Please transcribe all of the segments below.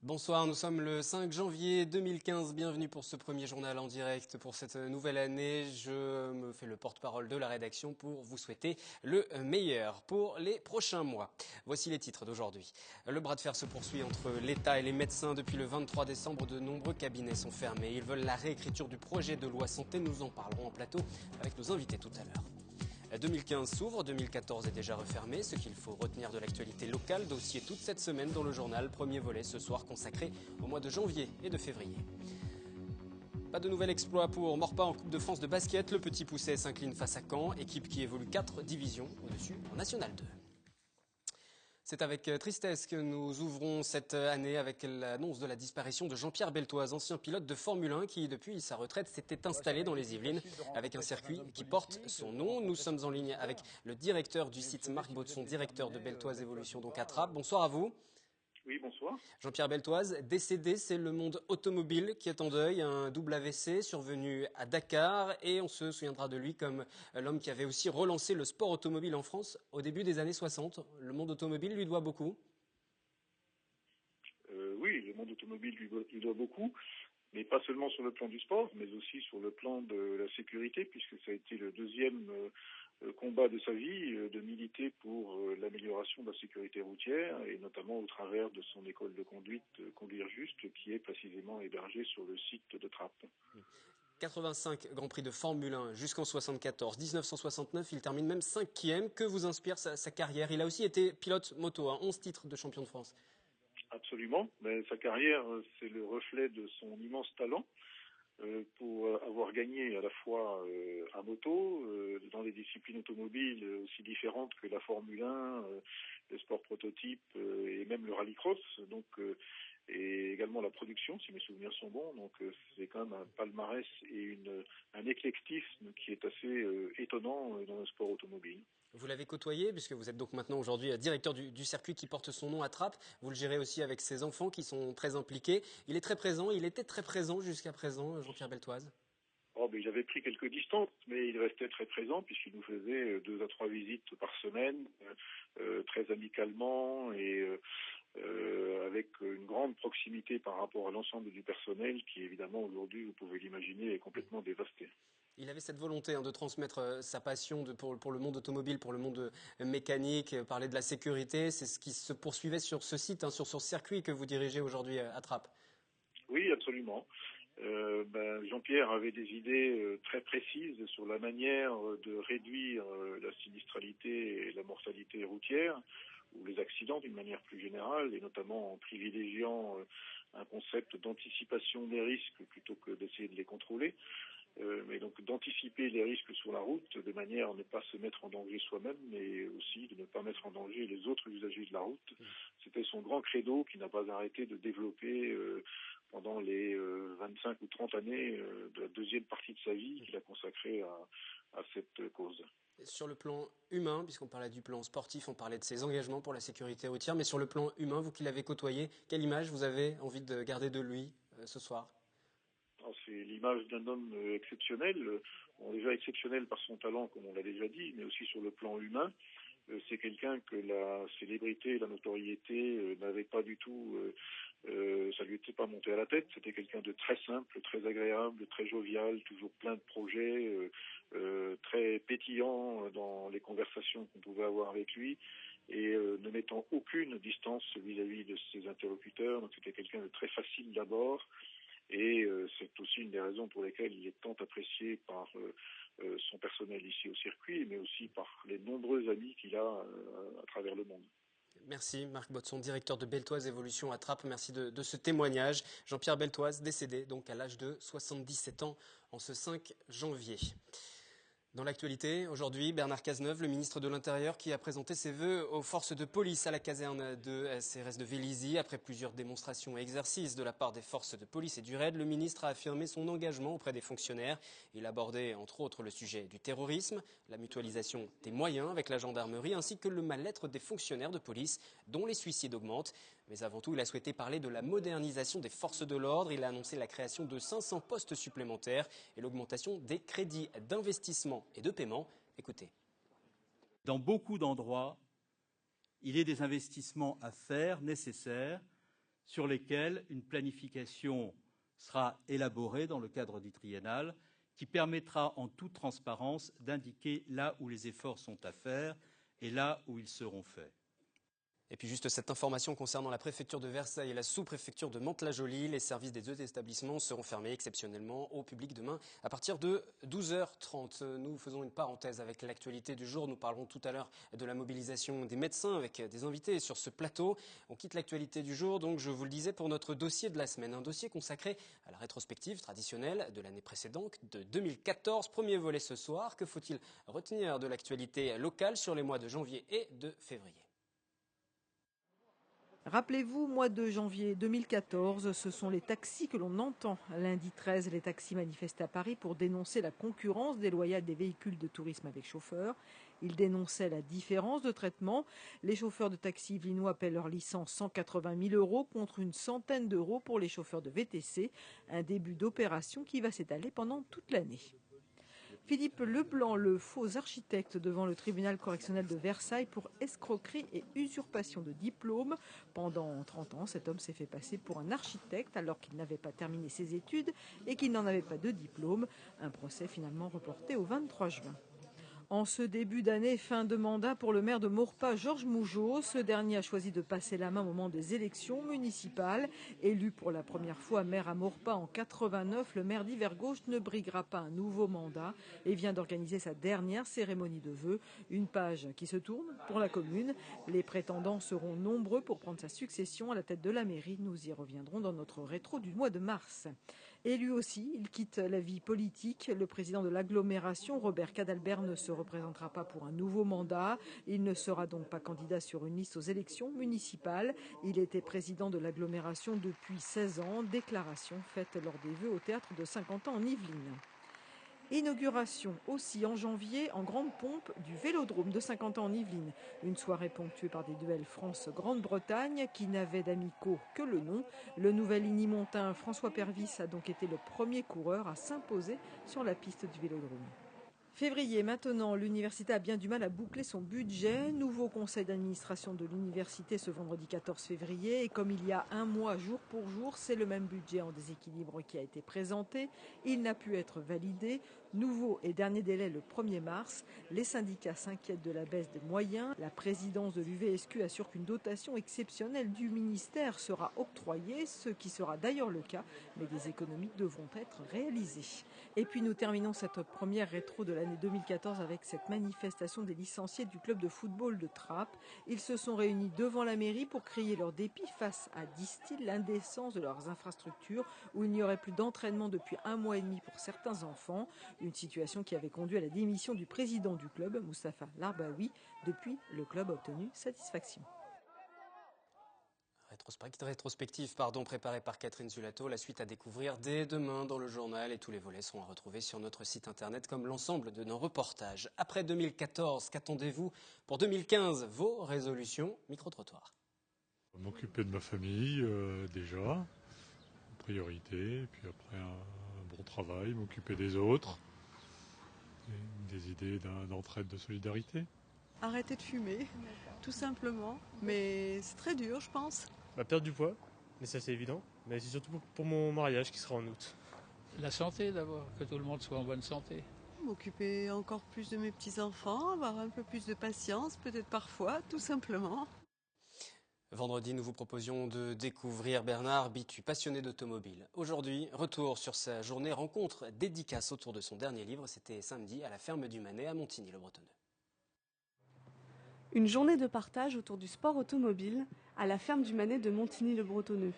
Bonsoir, nous sommes le 5 janvier 2015. Bienvenue pour ce premier journal en direct pour cette nouvelle année. Je me fais le porte-parole de la rédaction pour vous souhaiter le meilleur pour les prochains mois. Voici les titres d'aujourd'hui. Le bras de fer se poursuit entre l'État et les médecins. Depuis le 23 décembre, de nombreux cabinets sont fermés. Ils veulent la réécriture du projet de loi santé. Nous en parlerons en plateau avec nos invités tout à l'heure. 2015 s'ouvre, 2014 est déjà refermé. Ce qu'il faut retenir de l'actualité locale, dossier toute cette semaine dans le journal. Premier volet ce soir consacré au mois de janvier et de février. Pas de nouvel exploit pour Morpa en Coupe de France de basket. Le Petit Poucet s'incline face à Caen, équipe qui évolue 4 divisions au-dessus en National 2. C'est avec tristesse que nous ouvrons cette année avec l'annonce de la disparition de Jean-Pierre Beltoise, ancien pilote de Formule 1 qui, depuis sa retraite, s'était installé dans les Yvelines avec un circuit qui porte son nom. Nous sommes en ligne avec le directeur du site, Marc Baudson, directeur de Beltoise Évolution, donc à Trappes. Bonsoir à vous. Oui, bonsoir. Jean-Pierre Beltoise, décédé, c'est le monde automobile qui est en deuil, un double AVC survenu à Dakar et on se souviendra de lui comme l'homme qui avait aussi relancé le sport automobile en France au début des années 60. Le monde automobile lui doit beaucoup. Oui, le monde automobile lui doit beaucoup, mais pas seulement sur le plan du sport, mais aussi sur le plan de la sécurité, puisque ça a été le deuxième combat de sa vie, de militer pour l'amélioration de la sécurité routière, et notamment au travers de son école de conduite Conduire Juste, qui est précisément hébergée sur le site de Trappes. 85 Grands Prix de Formule 1 jusqu'en 74, 1969, il termine même 5e. Que vous inspire sa carrière? Il a aussi été pilote moto, 11 titres de champion de France. Absolument, mais sa carrière, c'est le reflet de son immense talent pour avoir gagné à la fois à moto, dans des disciplines automobiles aussi différentes que la Formule 1, le sport prototype et même le rallycross, donc et également la production, si mes souvenirs sont bons. Donc c'est quand même un palmarès et un éclectisme qui est assez étonnant dans le sport automobile. Vous l'avez côtoyé, puisque vous êtes donc maintenant aujourd'hui directeur du circuit qui porte son nom à Trappes. Vous le gérez aussi avec ses enfants qui sont très impliqués. Il est très présent, il était très présent jusqu'à présent, Jean-Pierre Beltoise. Oh, mais il avait pris quelques distances, mais il restait très présent puisqu'il nous faisait 2 à 3 visites par semaine, très amicalement et avec une grande proximité par rapport à l'ensemble du personnel qui, évidemment, aujourd'hui, vous pouvez l'imaginer, est complètement dévasté. Il avait cette volonté de transmettre sa passion pour le monde automobile, pour le monde mécanique, parler de la sécurité. C'est ce qui se poursuivait sur ce site, sur ce circuit que vous dirigez aujourd'hui à Trappes. Oui, absolument. Jean-Pierre avait des idées très précises sur la manière de réduire la sinistralité et la mortalité routière ou les accidents d'une manière plus générale, et notamment en privilégiant un concept d'anticipation des risques plutôt que d'essayer de les contrôler. Mais donc d'anticiper les risques sur la route de manière à ne pas se mettre en danger soi-même, mais aussi de ne pas mettre en danger les autres usagers de la route. C'était son grand credo qui n'a pas arrêté de développer pendant les 25 ou 30 années de la deuxième partie de sa vie qu'il a consacrée à cette cause. Sur le plan humain, puisqu'on parlait du plan sportif, on parlait de ses engagements pour la sécurité routière, mais sur le plan humain, vous qui l'avez côtoyé, quelle image vous avez envie de garder de lui ce soir? C'est l'image d'un homme exceptionnel, déjà exceptionnel par son talent, comme on l'a déjà dit, mais aussi sur le plan humain. C'est quelqu'un que la célébrité, la notoriété n'avait pas du tout, ça lui était pas monté à la tête. C'était quelqu'un de très simple, très agréable, très jovial, toujours plein de projets, très pétillant dans les conversations qu'on pouvait avoir avec lui et ne mettant aucune distance vis-à-vis de ses interlocuteurs. Donc c'était quelqu'un de très facile d'abord. Et c'est aussi une des raisons pour lesquelles il est tant apprécié par son personnel ici au circuit, mais aussi par les nombreux amis qu'il a à travers le monde. Merci Marc Baudson, directeur de Beltoise Évolution à Trappes. Merci de ce témoignage. Jean-Pierre Beltoise, décédé donc à l'âge de 77 ans en ce 5 janvier. Dans l'actualité, aujourd'hui, Bernard Cazeneuve, le ministre de l'Intérieur, qui a présenté ses vœux aux forces de police à la caserne de CRS de Vélizy. Après plusieurs démonstrations et exercices de la part des forces de police et du RAID, le ministre a affirmé son engagement auprès des fonctionnaires. Il a abordé, entre autres, le sujet du terrorisme, la mutualisation des moyens avec la gendarmerie, ainsi que le mal-être des fonctionnaires de police, dont les suicides augmentent. Mais avant tout, il a souhaité parler de la modernisation des forces de l'ordre. Il a annoncé la création de 500 postes supplémentaires et l'augmentation des crédits d'investissement et de paiement. Écoutez. Dans beaucoup d'endroits, il y a des investissements à faire nécessaires sur lesquels une planification sera élaborée dans le cadre du triennal qui permettra en toute transparence d'indiquer là où les efforts sont à faire et là où ils seront faits. Et puis juste cette information concernant la préfecture de Versailles et la sous-préfecture de Mantes-la-Jolie. Les services des deux établissements seront fermés exceptionnellement au public demain à partir de 12h30. Nous faisons une parenthèse avec l'actualité du jour. Nous parlerons tout à l'heure de la mobilisation des médecins avec des invités sur ce plateau. On quitte l'actualité du jour, donc je vous le disais, pour notre dossier de la semaine. Un dossier consacré à la rétrospective traditionnelle de l'année précédente, de 2014. Premier volet ce soir. Que faut-il retenir de l'actualité locale sur les mois de janvier et de février ? Rappelez-vous, mois de janvier 2014, ce sont les taxis que l'on entend. Lundi 13, les taxis manifestaient à Paris pour dénoncer la concurrence déloyale des véhicules de tourisme avec chauffeur. Ils dénonçaient la différence de traitement. Les chauffeurs de taxi yvelinois paient leur licence 180 000 € contre une centaine d'euros pour les chauffeurs de VTC. Un début d'opération qui va s'étaler pendant toute l'année. Philippe Leblanc, le faux architecte devant le tribunal correctionnel de Versailles pour escroquerie et usurpation de diplôme. Pendant 30 ans, cet homme s'est fait passer pour un architecte alors qu'il n'avait pas terminé ses études et qu'il n'en avait pas de diplôme. Un procès finalement reporté au 23 juin. En ce début d'année, fin de mandat pour le maire de Maurepas, Georges Mougeot. Ce dernier a choisi de passer la main au moment des élections municipales. Élu pour la première fois maire à Maurepas en 89, le maire d'hiver gauche ne briguera pas un nouveau mandat et vient d'organiser sa dernière cérémonie de vœux. Une page qui se tourne pour la commune. Les prétendants seront nombreux pour prendre sa succession à la tête de la mairie. Nous y reviendrons dans notre rétro du mois de mars. Et lui aussi, il quitte la vie politique. Le président de l'agglomération, Robert Cadalbert, ne se représentera pas pour un nouveau mandat. Il ne sera donc pas candidat sur une liste aux élections municipales. Il était président de l'agglomération depuis 16 ans. Déclaration faite lors des vœux au théâtre de Saint-Quentin en Yvelines. Inauguration aussi en janvier en grande pompe du Vélodrome de Saint-Quentin en Yvelines. Une soirée ponctuée par des duels France-Grande-Bretagne qui n'avaient d'amicaux que le nom. Le nouvel Inimontain François Pervis a donc été le premier coureur à s'imposer sur la piste du Vélodrome. Février, maintenant, l'université a bien du mal à boucler son budget. Nouveau conseil d'administration de l'université ce vendredi 14 février. Et comme il y a un mois, jour pour jour, c'est le même budget en déséquilibre qui a été présenté. Il n'a pu être validé. Nouveau et dernier délai le 1er mars. Les syndicats s'inquiètent de la baisse des moyens. La présidence de l'UVSQ assure qu'une dotation exceptionnelle du ministère sera octroyée, ce qui sera d'ailleurs le cas. Mais des économies devront être réalisées. Et puis nous terminons cette première rétro de l'année 2014 avec cette manifestation des licenciés du club de football de Trappes. Ils se sont réunis devant la mairie pour crier leur dépit face à, disent-ils, l'indécence de leurs infrastructures où il n'y aurait plus d'entraînement depuis 1 mois et demi pour certains enfants. Une situation qui avait conduit à la démission du président du club, Moustapha Larbaoui. Depuis, le club a obtenu satisfaction. Rétrospective préparée par Catherine Zulato. La suite à découvrir dès demain dans le journal et tous les volets seront à retrouver sur notre site internet comme l'ensemble de nos reportages. Après 2014, qu'attendez-vous pour 2015? Vos résolutions, micro-trottoir. M'occuper de ma famille déjà, en priorité, puis après un bon travail, m'occuper des autres, et des idées d'entraide, de solidarité. Arrêter de fumer, tout simplement, mais c'est très dur je pense. Perdre du poids, mais ça c'est évident, mais c'est surtout pour mon mariage qui sera en août. La santé d'abord, que tout le monde soit en bonne santé. M'occuper encore plus de mes petits-enfants, avoir un peu plus de patience, peut-être parfois, tout simplement. Vendredi, nous vous proposions de découvrir Bernard Bitu, passionné d'automobile. Aujourd'hui, retour sur sa journée rencontre dédicace autour de son dernier livre. C'était samedi à la ferme du Manet à Montigny-le-Bretonneux. Une journée de partage autour du sport automobile à la ferme du Manet de Montigny-le-Bretonneux.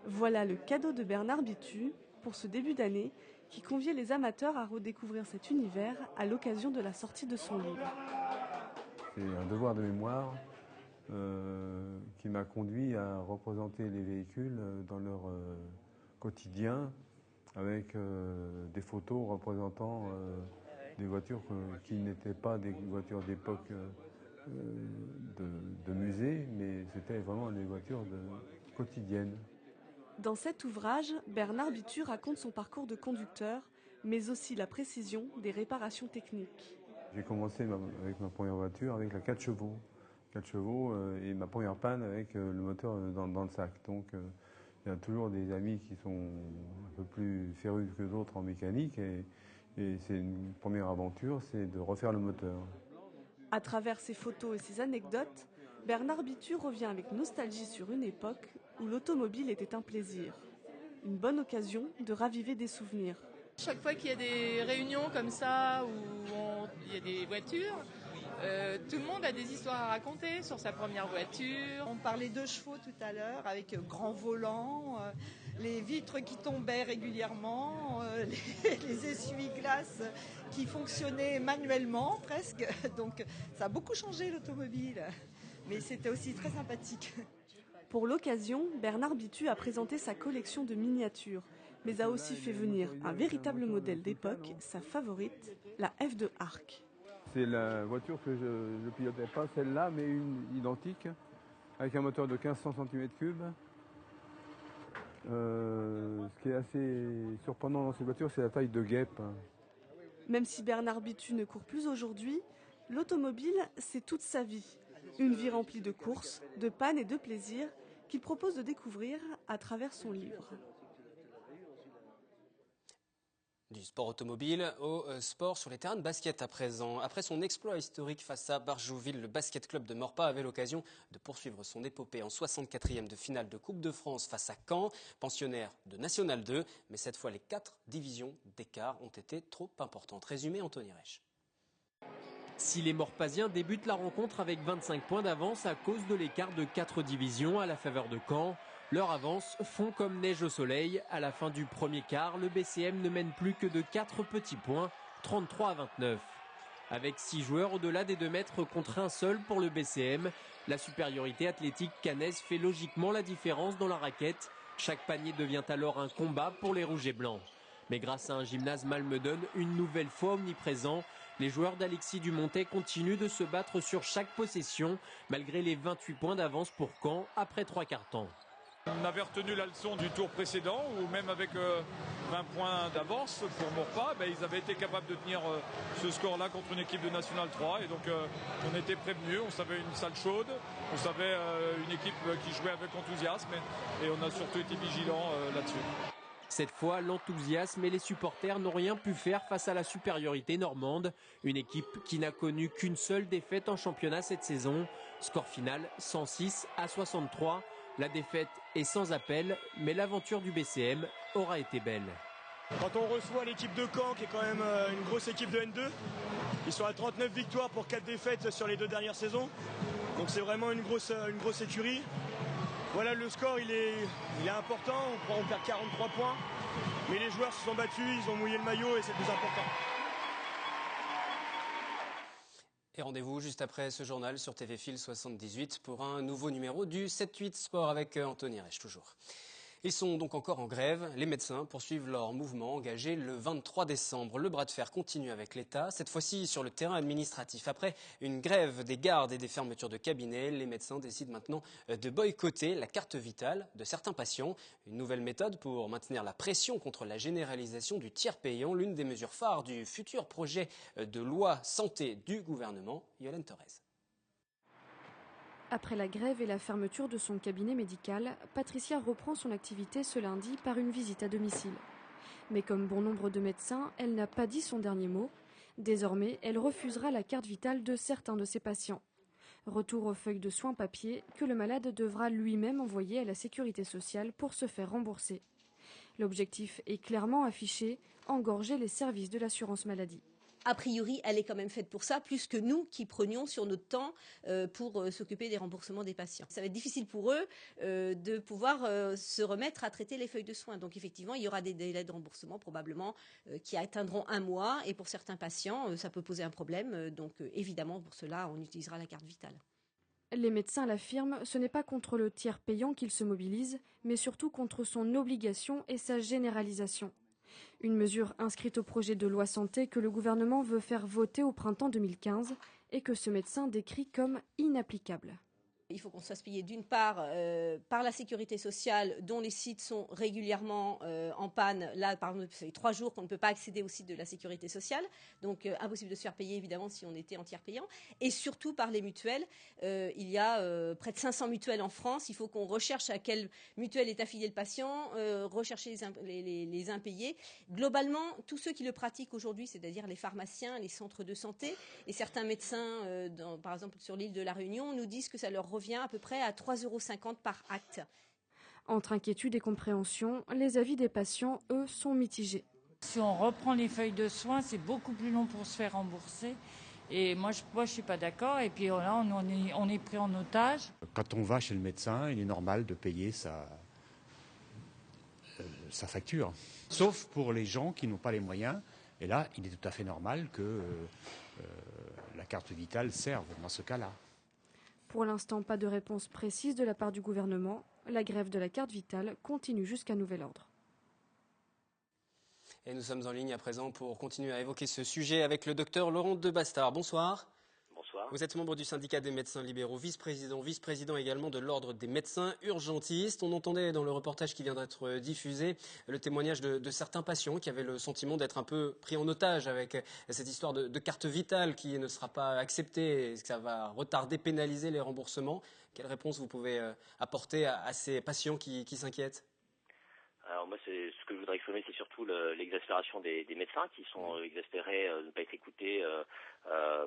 Voilà le cadeau de Bernard Bitu pour ce début d'année qui conviait les amateurs à redécouvrir cet univers à l'occasion de la sortie de son livre. C'est un devoir de mémoire qui m'a conduit à représenter les véhicules dans leur quotidien avec des photos représentant des voitures qui n'étaient pas des voitures d'époque de musée, mais c'était vraiment des voitures quotidiennes. Dans cet ouvrage, Bernard Bitu raconte son parcours de conducteur, mais aussi la précision des réparations techniques. J'ai commencé avec ma première voiture avec la 4 chevaux. 4 chevaux et ma première panne avec le moteur dans le sac. Donc il y a toujours des amis qui sont un peu plus férus que d'autres en mécanique et c'est une première aventure, c'est de refaire le moteur. À travers ses photos et ses anecdotes, Bernard Bitu revient avec nostalgie sur une époque où l'automobile était un plaisir. Une bonne occasion de raviver des souvenirs. Chaque fois qu'il y a des réunions comme ça, où il y a des voitures, tout le monde a des histoires à raconter sur sa première voiture. On parlait de chevaux tout à l'heure, avec grand volant, les vitres qui tombaient régulièrement, les essuie-glaces qui fonctionnaient manuellement presque. Donc ça a beaucoup changé l'automobile, mais c'était aussi très sympathique. Pour l'occasion, Bernard Bitu a présenté sa collection de miniatures, mais a aussi fait venir un véritable modèle d'époque, sa favorite, la F2 Arc. C'est la voiture que je ne pilotais pas, celle-là, mais une identique, avec un moteur de 1500 cm3. Ce qui est assez surprenant dans ces voitures, c'est la taille de guêpe. Même si Bernard Bitu ne court plus aujourd'hui, l'automobile, c'est toute sa vie. Une vie remplie de courses, de pannes et de plaisirs qu'il propose de découvrir à travers son livre. Du sport automobile au sport sur les terrains de basket à présent. Après son exploit historique face à Barjouville, le basket club de Maurepas avait l'occasion de poursuivre son épopée en 64e de finale de Coupe de France face à Caen, pensionnaire de National 2. Mais cette fois, les 4 divisions d'écart ont été trop importantes. Résumé, Anthony Reich. Si les Morpasiens débutent la rencontre avec 25 points d'avance à cause de l'écart de 4 divisions à la faveur de Caen, leur avance fond comme neige au soleil. À la fin du premier quart, le BCM ne mène plus que de 4 petits points, 33 à 29. Avec 6 joueurs au-delà des 2 mètres contre un seul pour le BCM, la supériorité athlétique cannaise fait logiquement la différence dans la raquette. Chaque panier devient alors un combat pour les rouges et blancs. Mais grâce à un gymnase Malmedon une nouvelle fois omniprésent, les joueurs d'Alexis Dumontet continuent de se battre sur chaque possession, malgré les 28 points d'avance pour Caen après 3 quarts temps. On avait retenu la leçon du tour précédent, où même avec 20 points d'avance pour Maurepas, ils avaient été capables de tenir ce score-là contre une équipe de National 3. Et donc on était prévenus, on savait une salle chaude, on savait une équipe qui jouait avec enthousiasme et on a surtout été vigilants là-dessus. Cette fois, l'enthousiasme et les supporters n'ont rien pu faire face à la supériorité normande. Une équipe qui n'a connu qu'une seule défaite en championnat cette saison. Score final 106 à 63. La défaite est sans appel, mais l'aventure du BCM aura été belle. Quand on reçoit l'équipe de Caen, qui est quand même une grosse équipe de N2, ils sont à 39 victoires pour 4 défaites sur les 2 dernières saisons. Donc c'est vraiment une grosse écurie. Voilà, le score il est important, on perd 43 points, mais les joueurs se sont battus, ils ont mouillé le maillot et c'est le plus important. Et rendez-vous juste après ce journal sur TV Fil 78 pour un nouveau numéro du 7-8 Sport avec Anthony Reich toujours. Ils sont donc encore en grève. Les médecins poursuivent leur mouvement engagé le 23 décembre. Le bras de fer continue avec l'État, cette fois-ci sur le terrain administratif. Après une grève des gardes et des fermetures de cabinets, les médecins décident maintenant de boycotter la carte vitale de certains patients. Une nouvelle méthode pour maintenir la pression contre la généralisation du tiers payant, l'une des mesures phares du futur projet de loi santé du gouvernement. Yolande Thorez. Après la grève et la fermeture de son cabinet médical, Patricia reprend son activité ce lundi par une visite à domicile. Mais comme bon nombre de médecins, elle n'a pas dit son dernier mot. Désormais, elle refusera la carte vitale de certains de ses patients. Retour aux feuilles de soins papier que le malade devra lui-même envoyer à la sécurité sociale pour se faire rembourser. L'objectif est clairement affiché, engorger les services de l'assurance maladie. A priori, elle est quand même faite pour ça, plus que nous qui prenions sur notre temps pour s'occuper des remboursements des patients. Ça va être difficile pour eux de pouvoir se remettre à traiter les feuilles de soins. Donc effectivement, il y aura des délais de remboursement probablement qui atteindront 1 mois. Et pour certains patients, ça peut poser un problème. Donc évidemment, pour cela, on utilisera la carte vitale. Les médecins l'affirment, ce n'est pas contre le tiers payant qu'ils se mobilisent, mais surtout contre son obligation et sa généralisation. Une mesure inscrite au projet de loi santé que le gouvernement veut faire voter au printemps 2015 et que ce médecin décrit comme inapplicable. Il faut qu'on se fasse payer d'une part par la sécurité sociale, dont les sites sont régulièrement en panne. Là, par exemple, ça fait 3 jours qu'on ne peut pas accéder au site de la sécurité sociale. Donc, impossible de se faire payer, évidemment, si on était en tiers payant. Et surtout par les mutuelles. Il y a près de 500 mutuelles en France. Il faut qu'on recherche à quelle mutuelle est affilié le patient, rechercher les impayés. Globalement, tous ceux qui le pratiquent aujourd'hui, c'est-à-dire les pharmaciens, les centres de santé et certains médecins, par exemple sur l'île de la Réunion, nous disent que ça leur revient à peu près à 3,50 € par acte. Entre inquiétude et compréhension, les avis des patients, eux, sont mitigés. Si on reprend les feuilles de soins, c'est beaucoup plus long pour se faire rembourser. Et moi, je suis pas d'accord. Et puis là, on est pris en otage. Quand on va chez le médecin, il est normal de payer sa facture. Sauf pour les gens qui n'ont pas les moyens. Et là, il est tout à fait normal que la carte vitale serve dans ce cas-là. Pour l'instant, pas de réponse précise de la part du gouvernement. La grève de la carte vitale continue jusqu'à nouvel ordre. Et nous sommes en ligne à présent pour continuer à évoquer ce sujet avec le docteur Laurent Debastard. Bonsoir. Bonsoir. Vous êtes membre du syndicat des médecins libéraux, vice-président également de l'ordre des médecins urgentistes. On entendait dans le reportage qui vient d'être diffusé le témoignage de certains patients qui avaient le sentiment d'être un peu pris en otage avec cette histoire de carte vitale qui ne sera pas acceptée et que ça va retarder, pénaliser les remboursements. Quelle réponse vous pouvez apporter à ces patients qui s'inquiètent ? Alors moi, ce que je voudrais exprimer, c'est surtout l'exaspération des médecins qui sont exaspérés de ne pas être écoutés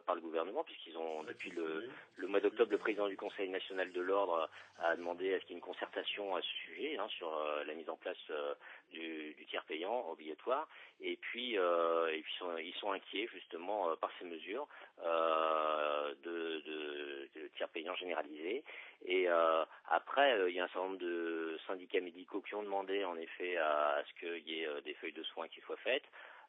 par le gouvernement, puisqu'ils ont, depuis le mois d'octobre, le président du Conseil national de l'ordre a demandé à ce qu'il y ait une concertation à ce sujet, sur la mise en place du tiers payant obligatoire. Et puis ils sont inquiets justement par ces mesures de tiers payant généralisé. Et après, il y a un certain nombre de syndicats médicaux qui ont demandé en effet à ce qu'il y ait des feuilles de soins qui soient faites.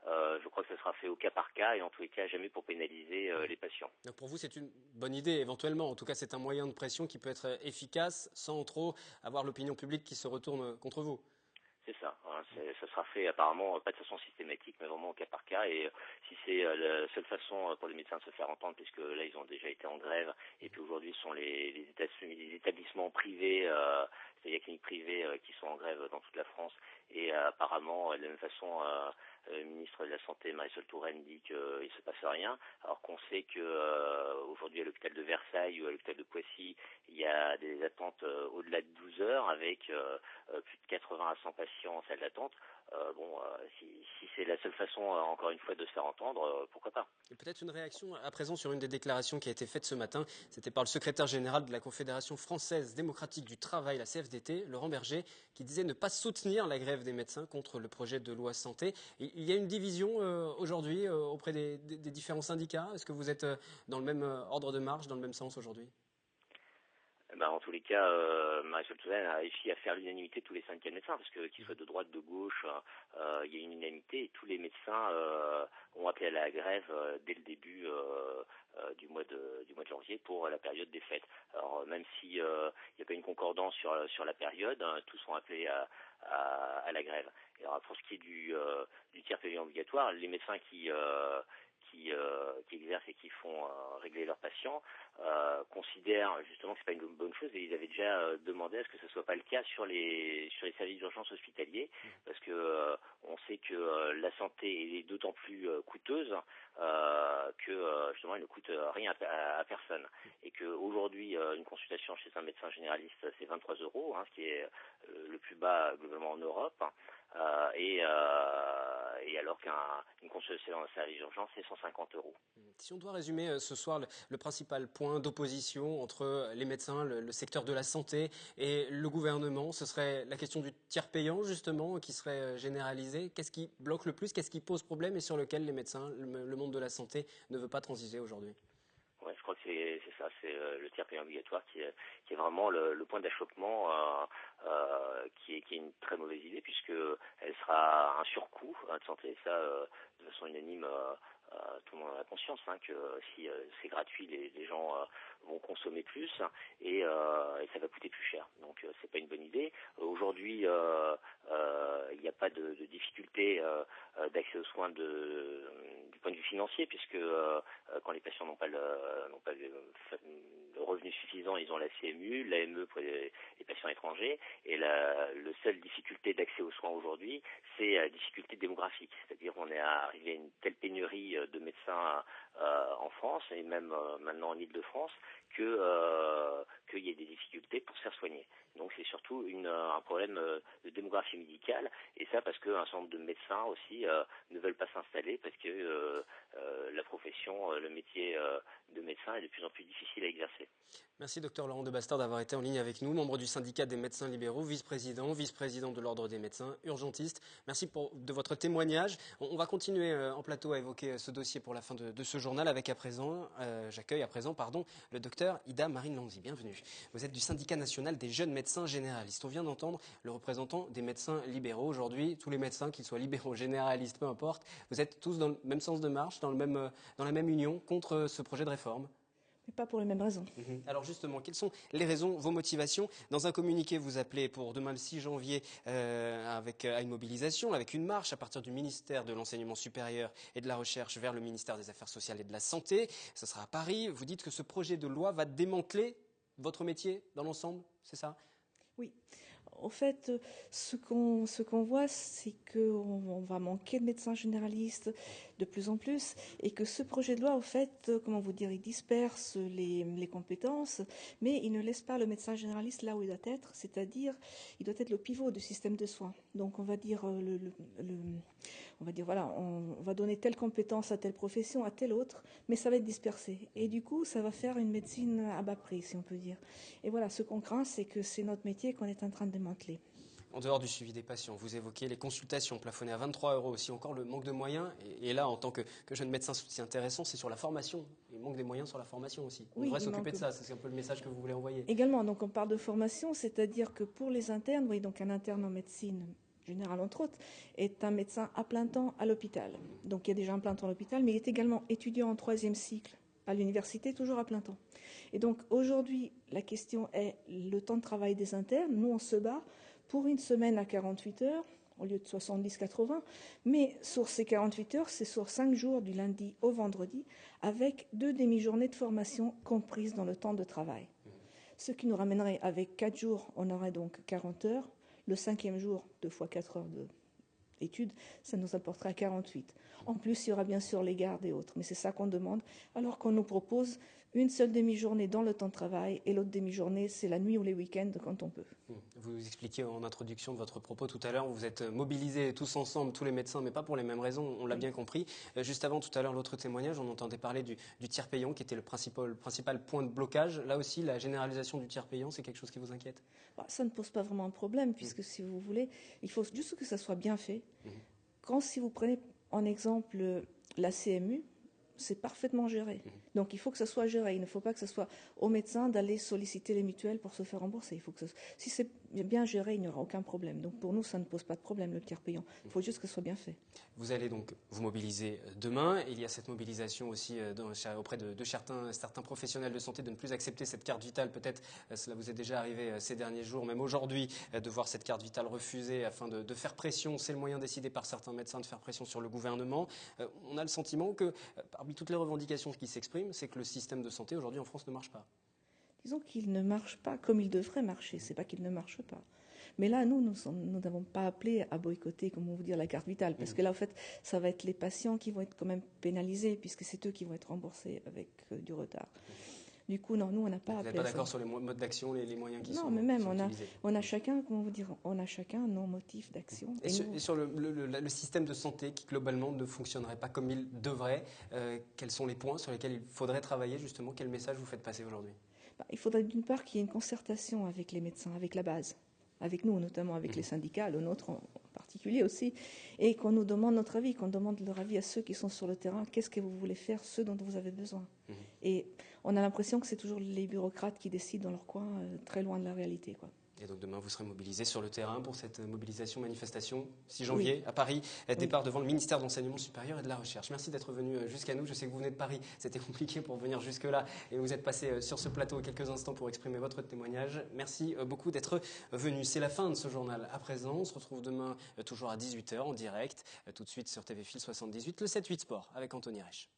Je crois que ça sera fait au cas par cas et en tous les cas jamais pour pénaliser les patients. Donc pour vous, c'est une bonne idée éventuellement. En tout cas, c'est un moyen de pression qui peut être efficace sans trop avoir l'opinion publique qui se retourne contre vous. C'est ça. Ça sera fait apparemment pas de façon systématique, mais vraiment au cas par cas. Et si c'est la seule façon pour les médecins de se faire entendre, puisque là ils ont déjà été en grève, et puis aujourd'hui ce sont les établissements privés, c'est-à-dire cliniques privées qui sont en grève dans toute la France. Et apparemment, de la même façon, le ministre de la Santé, Marisol Touraine, dit qu'il ne se passe rien, alors qu'on sait qu'aujourd'hui à l'hôpital de Versailles ou à l'hôpital de Poissy, il y a des attentes au-delà de 12 heures avec plus de 80 à 100 patients en salle d'attente. Si c'est la seule façon, encore une fois, de se faire entendre, pourquoi pas. Et peut-être une réaction à présent sur une des déclarations qui a été faite ce matin. C'était par le secrétaire général de la Confédération française démocratique du travail, la CFDT, Laurent Berger, qui disait ne pas soutenir la grève des médecins contre le projet de loi santé. Et il y a une division aujourd'hui auprès des différents syndicats. Est-ce que vous êtes dans le même ordre de marche, dans le même sens aujourd'hui ? En tous les cas, Marisol Touraine a réussi à faire l'unanimité de tous les syndicats de médecins, parce que qu'ils soient de droite, de gauche, il y a une unanimité et tous les médecins ont appelé à la grève dès le début du mois de janvier pour la période des fêtes. Alors même s'il n'y a pas une concordance sur la période, tous sont appelés à la grève. Et alors pour ce qui est du tiers payant obligatoire, les médecins qui exercent et qui font régler leurs patients considèrent justement que c'est pas une bonne chose, et ils avaient déjà demandé à ce que ce soit pas le cas sur les services d'urgence hospitaliers, parce que on sait que la santé est d'autant plus coûteuse que justement elle ne coûte rien à personne, et que aujourd'hui une consultation chez un médecin généraliste c'est 23 €, ce qui est le plus bas globalement en Europe, et alors qu'une consultation dans un service d'urgence c'est 150 €. Si on doit résumer ce soir le principal point d'opposition entre les médecins, le secteur de la santé et le gouvernement, ce serait la question du tiers payant justement qui serait généralisé. Qu'est-ce qui bloque le plus, qu'est-ce qui pose problème et sur lequel les médecins, le monde de la santé ne veut pas transiger aujourd'hui ? Ouais, je crois que c'est ça, c'est le tiers payant obligatoire qui est vraiment le point d'achoppement, qui est une très mauvaise idée, puisque elle sera un surcoût de santé. Ça, de façon unanime, tout le monde a conscience que si c'est gratuit, les gens vont consommer plus et ça va coûter plus cher. Donc c'est pas une bonne idée. Aujourd'hui, il n'y a pas de difficulté d'accès aux soins du point de vue financier, puisque quand les patients n'ont pas le revenu suffisant, ils ont la CMU, l'AME pour les patients étrangers, et la seule difficulté d'accès aux soins aujourd'hui, c'est la difficulté démographique, c'est-à-dire on est arrivé à une telle pénurie de médecins en France, et même maintenant en Île-de-France, qu'il y ait des difficultés pour se faire soigner. Donc c'est surtout un problème de démographie médicale, et ça parce qu'un certain nombre de médecins aussi ne veulent pas s'installer parce que la profession, le métier de médecin est de plus en plus difficile à exercer. Merci Dr Laurent Debastard d'avoir été en ligne avec nous, membre du syndicat des médecins libéraux, vice-président de l'Ordre des médecins, urgentiste. Merci de votre témoignage. On va continuer en plateau à évoquer ce dossier pour la fin de ce journal avec j'accueille à présent le docteur Ida Marine Lanzi. Bienvenue. Vous êtes du syndicat national des jeunes médecins généralistes. On vient d'entendre le représentant des médecins libéraux. Aujourd'hui, tous les médecins, qu'ils soient libéraux, généralistes, peu importe, vous êtes tous dans le même sens de marche, dans la même union contre ce projet de réforme. Mais pas pour les mêmes raisons. Alors justement, quelles sont les raisons, vos motivations? Dans un communiqué, vous appelez pour demain le 6 janvier à une mobilisation, avec une marche à partir du ministère de l'Enseignement supérieur et de la Recherche vers le ministère des Affaires sociales et de la Santé. Ce sera à Paris. Vous dites que ce projet de loi va démanteler votre métier dans l'ensemble, c'est ça? Oui. En fait, ce qu'on voit, c'est qu'on va manquer de médecins généralistes de plus en plus, et que ce projet de loi, en fait, comment vous dire, il disperse les compétences, mais il ne laisse pas le médecin généraliste là où il doit être, c'est-à-dire, il doit être le pivot du système de soins. Donc, on va dire, voilà, on va donner telle compétence à telle profession, à telle autre, mais ça va être dispersé. Et du coup, ça va faire une médecine à bas prix, si on peut dire. Et voilà, ce qu'on craint, c'est que c'est notre métier qu'on est en train de démanteler. En dehors du suivi des patients, vous évoquez les consultations plafonnées à 23 € aussi, encore le manque de moyens. Et là, en tant que jeune médecin, ce qui est intéressant, c'est sur la formation. Il manque des moyens sur la formation aussi. On devrait s'occuper de ça, c'est un peu le message que vous voulez envoyer. Également, donc on parle de formation, c'est-à-dire que pour les internes, oui, donc un interne en médecine générale entre autres, est un médecin à plein temps à l'hôpital. Donc il y a déjà un plein temps à l'hôpital, mais il est également étudiant en 3e cycle à l'université, toujours à plein temps. Et donc aujourd'hui, la question est le temps de travail des internes. Nous, on se bat pour une semaine à 48 heures, au lieu de 70-80, mais sur ces 48 heures, c'est sur 5 jours du lundi au vendredi, avec 2 demi-journées de formation comprises dans le temps de travail. Ce qui nous ramènerait avec 4 jours, on aurait donc 40 heures. Le 5e jour, 2 fois 4 heures d'études, ça nous apportera 48. En plus, il y aura bien sûr les gardes et autres, mais c'est ça qu'on demande, alors qu'on nous propose une seule demi-journée dans le temps de travail et l'autre demi-journée, c'est la nuit ou les week-ends quand on peut. Vous expliquiez en introduction de votre propos tout à l'heure, vous êtes mobilisés tous ensemble, tous les médecins, mais pas pour les mêmes raisons, on l'a bien compris. Juste avant, tout à l'heure, l'autre témoignage, on entendait parler du tiers payant qui était le principal point de blocage. Là aussi, la généralisation du tiers payant, c'est quelque chose qui vous inquiète? Ça ne pose pas vraiment un problème, puisque si vous voulez, il faut juste que ça soit bien fait. Si vous prenez en exemple la CMU, c'est parfaitement géré. Donc il faut que ça soit géré. Il ne faut pas que ce soit au médecin d'aller solliciter les mutuelles pour se faire rembourser. Si c'est bien géré, il n'y aura aucun problème. Donc pour nous, ça ne pose pas de problème, le tiers payant. Il faut juste que ce soit bien fait. Vous allez donc vous mobiliser demain. Il y a cette mobilisation aussi auprès de certains professionnels de santé de ne plus accepter cette carte vitale. Peut-être cela vous est déjà arrivé ces derniers jours, même aujourd'hui, de voir cette carte vitale refusée afin de faire pression. C'est le moyen décidé par certains médecins de faire pression sur le gouvernement. On a le sentiment que parmi toutes les revendications qui s'expriment, c'est que le système de santé aujourd'hui en France ne marche pas. Disons qu'il ne marche pas comme il devrait marcher. C'est pas qu'il ne marche pas. Mais là, nous n'avons pas appelé à boycotter, comment vous dire, la carte vitale. Parce que là, en fait, ça va être les patients qui vont être quand même pénalisés, puisque c'est eux qui vont être remboursés avec du retard. Du coup, non, nous, on n'a pas appelé. Vous n'êtes pas d'accord sur les modes d'action, les moyens qui sont utilisés? Non, mais même, on a chacun, comment vous dire, on a chacun nos motifs d'action. Et sur le système de santé qui, globalement, ne fonctionnerait pas comme il devrait, quels sont les points sur lesquels il faudrait travailler, justement? Quel message vous faites passer aujourd'hui? Il faudrait d'une part qu'il y ait une concertation avec les médecins, avec la base, avec nous, notamment avec les syndicats, le nôtre en particulier aussi, et qu'on nous demande notre avis, qu'on demande leur avis à ceux qui sont sur le terrain. Qu'est-ce que vous voulez faire, ceux dont vous avez besoin? Et on a l'impression que c'est toujours les bureaucrates qui décident dans leur coin, très loin de la réalité, quoi. Et donc demain, vous serez mobilisés sur le terrain pour cette mobilisation, manifestation, 6 janvier, à Paris, départ devant le ministère de l'Enseignement supérieur et de la Recherche. Merci d'être venu jusqu'à nous. Je sais que vous venez de Paris, c'était compliqué pour venir jusque-là et vous êtes passé sur ce plateau quelques instants pour exprimer votre témoignage. Merci beaucoup d'être venu. C'est la fin de ce journal à présent. On se retrouve demain toujours à 18h en direct, tout de suite sur TV Fil 78, le 7-8 Sport avec Anthony Reich.